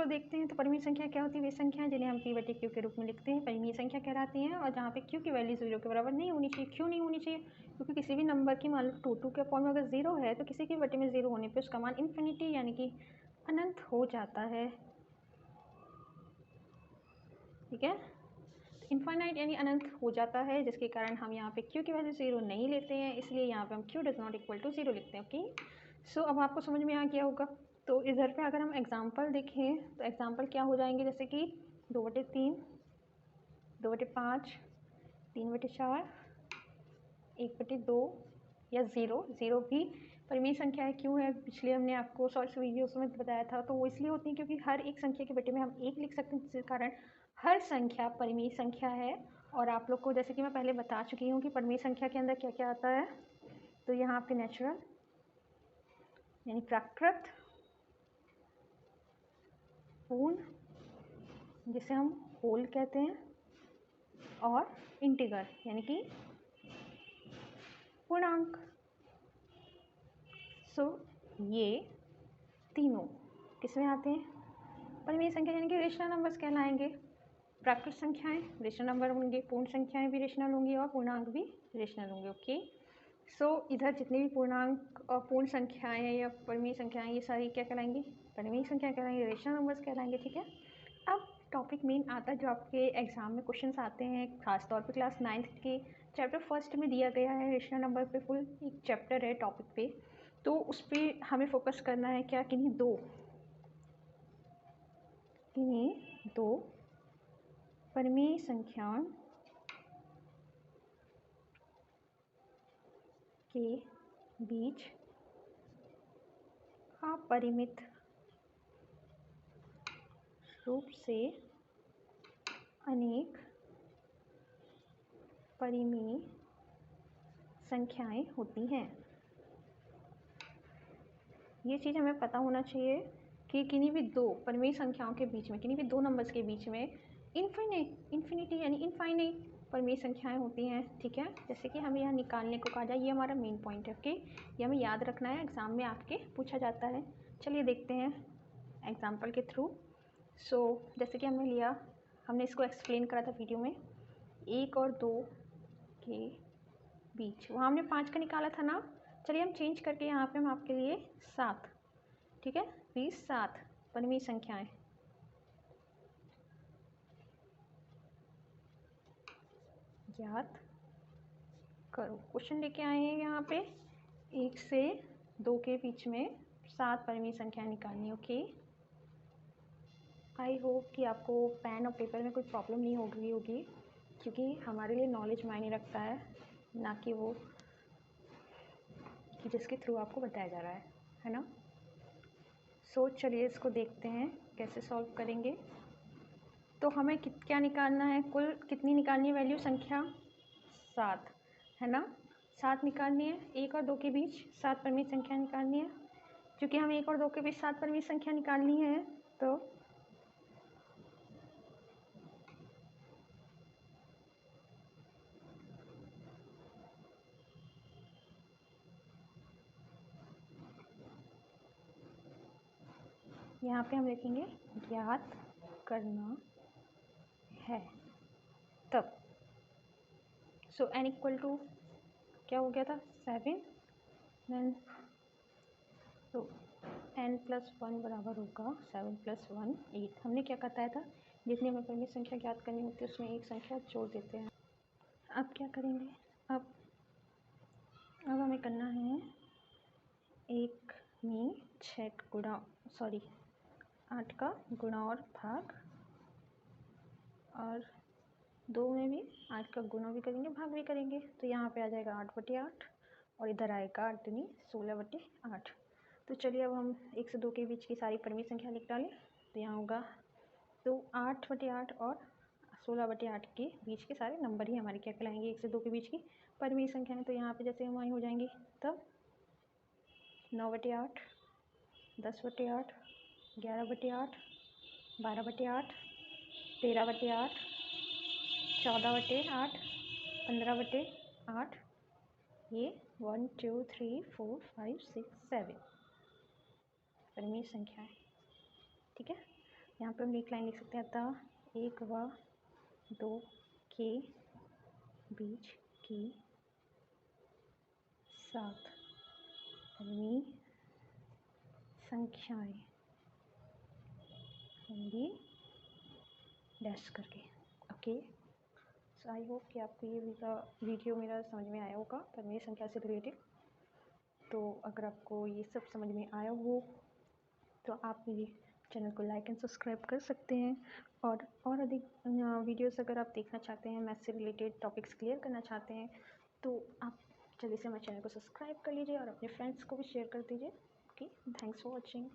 चलो देखते हैं। तो परिमेय संख्या क्या होती है? वे संख्याएं जिन्हें हम p/q के रूप में लिखते हैं परिमेय संख्या कहलाती हैं, और जहाँ पे q की वैल्यू 0 के बराबर नहीं होनी चाहिए। क्यों नहीं होनी चाहिए? क्योंकि किसी भी नंबर की मान लो 2 के फॉर्म में अगर 0 है तो किसी की बटे में 0 होने पे उसका मान इन्फिनिटी यानी कि अनंत हो जाता है। ठीक है, इनफाइनाइट यानी अनंत हो जाता है, जिसके कारण हम यहाँ पे q की वैल्यू 0 नहीं लेते हैं, इसलिए यहाँ पे हम q does not equal to 0 लिखते हैं। ओके, सो अब आपको समझ में आ गया होगा। तो इधर पे अगर हम एग्जांपल देखें तो एग्जांपल क्या हो जाएंगे, जैसे कि 2/3, 2/5, 3/4, 1/2 या 0 भी परिमेय संख्या है। क्यों है? पिछले हमने आपको शॉर्ट्स वीडियोस में बताया था। तो वो इसलिए होती है क्योंकि हर एक संख्या के बटे में हम 1 लिख सकते हैं, जिसके कारण हर संख्या परिमेय संख्या है। और आप लोग को जैसे कि मैं पहले बता चुकी हूँ कि परिमेय संख्या के अंदर क्या क्या आता है। तो यहाँ पे नेचुरल यानी प्राकृत, पूर्ण जिसे हम होल कहते हैं, और इंटीगर यानी कि पूर्णांक। सो ये तीनों किसमें आते हैं? परिमेय संख्या यानी कि रेशनल नंबर्स कहलाएंगे। प्राकृत संख्याएं रेशनल नंबर होंगे, पूर्ण संख्याएं भी रेशनल होंगी और पूर्णांक भी रेशनल होंगे। ओके, सो इधर जितने भी पूर्णांक और पूर्ण संख्याएं या परिमेय संख्याएं ये सारी क्या कहलाएंगी? परिमेय संख्या कहलाएंगे, रेशनल नंबर्स कहलाएंगे। ठीक है, अब टॉपिक मेन आता है जो आपके एग्जाम में क्वेश्चंस आते हैं, खासतौर पे क्लास 9th के चैप्टर फर्स्ट में दिया गया है। रेशनल नंबर पे फुल एक चैप्टर है टॉपिक पे, तो उस पर हमें फोकस करना है। क्या? किन्हीं दो परिमेय संख्याओं के बीच अपरिमित रूप से अनेक परिमेय संख्याएं होती हैं। ये चीज़ हमें पता होना चाहिए कि किन्हीं भी दो परिमेय संख्याओं के बीच में, किन्हीं भी दो नंबर्स के बीच में इन्फिनिटी यानी इनफाइनाइट परिमेय संख्याएं होती हैं। ठीक है, जैसे कि हमें यहाँ निकालने को कहा जाए, ये हमारा मेन पॉइंट है। ओके, ये हमें याद रखना है, एग्जाम में आपके पूछा जाता है। चलिए देखते हैं एग्जाम्पल के थ्रू। सो जैसे कि हमने इसको एक्सप्लेन करा था वीडियो में, 1 और 2 के बीच, वहाँ हमने 5 का निकाला था ना। चलिए हम चेंज करके यहाँ पे हम आपके लिए 7, ठीक है, 20 7 परिमेय संख्याएं। ज्ञात करो। क्वेश्चन लेके आए हैं यहाँ पे 1 से 2 के बीच में 7 परिमेय संख्याएं निकालनी। ओके, आई होप कि आपको पेन और पेपर में कोई प्रॉब्लम नहीं हो गई होगी, क्योंकि हमारे लिए नॉलेज मायने रखता है, ना कि वो कि जिसके थ्रू आपको बताया जा रहा है ना। सो चलिए इसको देखते हैं कैसे सॉल्व करेंगे। तो हमें क्या निकालना है? कुल कितनी निकालनी है वैल्यू? संख्या 7 है ना, 7 निकालनी है। 1 और 2 के बीच 7 परिमेय संख्या निकालनी है। क्योंकि हमें 1 और 2 के बीच 7 परिमेय संख्या निकालनी है, तो यहाँ पे हम लिखेंगे ज्ञात करना है तब। सो n इक्वल टू क्या हो गया था? 7, देन तो n + 1 बराबर होगा 7 + 1 8। हमने क्या बताया था? जितनी हमें परिमेय संख्या ज्ञात करनी होती है उसमें एक संख्या जोड़ देते हैं। अब क्या करेंगे? अब हमें करना है 1 में 8 का गुणा और भाग, और 2 में भी 8 का गुणा भी करेंगे, भाग भी करेंगे। तो यहाँ पे आ जाएगा 8/8 और इधर आएगा 8 दूनी 16/8। तो चलिए अब हम 1 से 2 के बीच की सारी परिमेय संख्या लिख डालें। तो यहाँ होगा तो 8/8 और 16/8 के बीच के सारे नंबर ही हमारे क्या कहलाएंगे? 1 से 2 के बीच की परिमेय संख्या है। तो यहाँ पे जैसे हमारी हो जाएंगी तब 9/8, 10/8, 11/8, 12/8, 13/8, 14/8, 15/8, ये 1 2 3 4 5 6 7 परिमेय संख्या है। ठीक है, यहाँ पे हम एक लाइन लिख सकते हैं, अतः एक व दो के बीच की सात पन्नी संख्याएं होंगी डैश करके। ओके, सो आई होप कि आपको ये वीडियो मेरा समझ में आया होगा पन्नी संख्या से रिलेटेड। तो अगर आपको ये सब समझ में आया हो तो आप मेरे चैनल को लाइक एंड सब्सक्राइब कर सकते हैं, और अधिक वीडियोस अगर आप देखना चाहते हैं, मैथ्स से रिलेटेड टॉपिक्स क्लियर करना चाहते हैं, तो आप जल्दी से हमारे चैनल को सब्सक्राइब कर लीजिए और अपने फ्रेंड्स को भी शेयर कर दीजिए। Okay, thanks for watching.